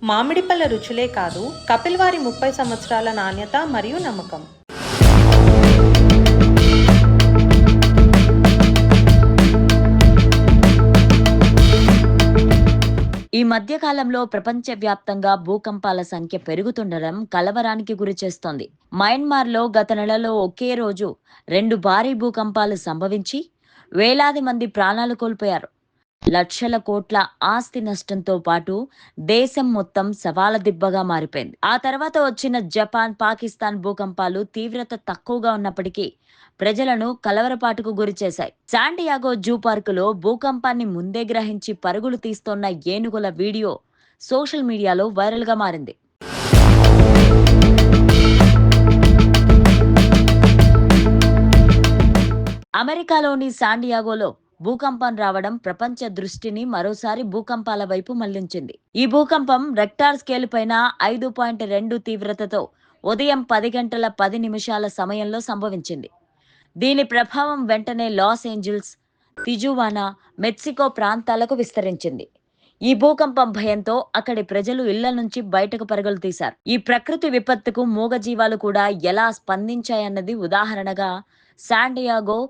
మామిడి పళ్ళ రుచులే కాదు, కపిల్ వారి 30 సంవత్సరాల నాణ్యత మరియు నమ్మకం. ఈ మధ్య కాలంలో ప్రపంచవ్యాప్తంగా భూకంపాల సంఖ్య పెరుగుతుండడం కలవరానికి గురిచేస్తోంది. మయన్మార్లో గత నెలలో ఒకే రోజు 2 భారీ భూకంపాలు సంభవించి వేలాది మంది ప్రాణాలు కోల్పోయారు. లక్షల కోట్ల ఆస్తి నష్టంతో పాటు దేశం మొత్తం సవాల దిబ్బగా మారిపోయింది. ఆ తర్వాత వచ్చిన జపాన్, పాకిస్తాన్ భూకంపాలు తీవ్రత తక్కువగా ఉన్నప్పటికీ ప్రజలను కలవరపాటుకు గురిచేశాయి. శాండియాగో జూ పార్కులో భూకంపాన్ని ముందే గ్రహించి పరుగులు తీస్తోన్న ఏనుగుల వీడియో సోషల్ మీడియాలో వైరల్గా మారింది. అమెరికాలోని శాండియాగోలో భూకంపం రావడం ప్రపంచ దృష్టిని మరోసారి భూకంపాల వైపు మళ్లించింది. ఈ భూకంపం రెక్టార్ స్కేలు పైన 5.2 తీవ్రతతో ఉదయం 10 గంటల 10 నిమిషాల సమయంలో సంభవించింది. దీని ప్రభావం వెంటనే లాస్ ఏంజల్స్, తిజువానా, మెక్సికో ప్రాంతాలకు విస్తరించింది. ఈ భూకంపం భయంతో అక్కడి ప్రజలు ఇళ్ల నుంచి బయటకు పరుగులు తీశారు. ఈ ప్రకృతి విపత్తుకు మూగజీవాలు కూడా ఎలా స్పందించాయన్నది ఉదాహరణగా శాండియాగో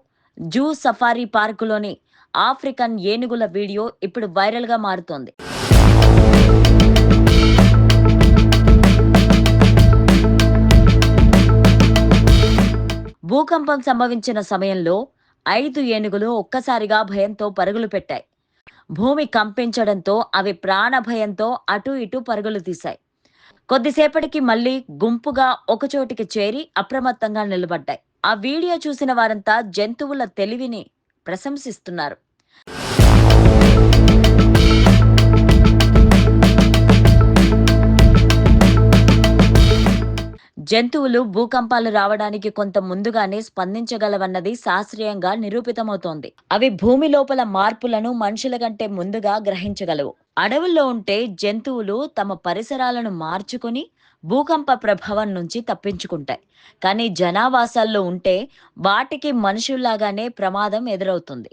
జూ సఫారీ పార్కులోని ఆఫ్రికన్ ఏనుగుల వీడియో ఇప్పుడు వైరల్గా మారుతోంది. భూకంపం సంభవించిన సమయంలో 5 ఏనుగులు ఒక్కసారిగా భయంతో పరుగులు పెట్టాయి. భూమి కంపించడంతో అవి ప్రాణ భయంతో అటూ ఇటూ పరుగులు తీశాయి. కొద్దిసేపటికి మళ్లీ గుంపుగా ఒకచోటికి చేరి అప్రమత్తంగా నిలబడ్డాయి. ఆ వీడియో చూసిన వారంతా జంతువుల తెలివిని ప్రశంసిస్తున్నారు. జంతువులు భూకంపాలు రావడానికి కొంత ముందుగానే స్పందించగలవన్నది శాస్త్రీయంగా నిరూపితమవుతోంది. అవి భూమి లోపల మార్పులను మనుషుల కంటే ముందుగా గ్రహించగలవు. అడవుల్లో ఉంటే జంతువులు తమ పరిసరాలను మార్చుకుని భూకంప ప్రభావం నుంచి తప్పించుకుంటాయి. కానీ జనావాసాల్లో ఉంటే వాటికి మనుషుల్లాగానే ప్రమాదం ఎదురవుతుంది.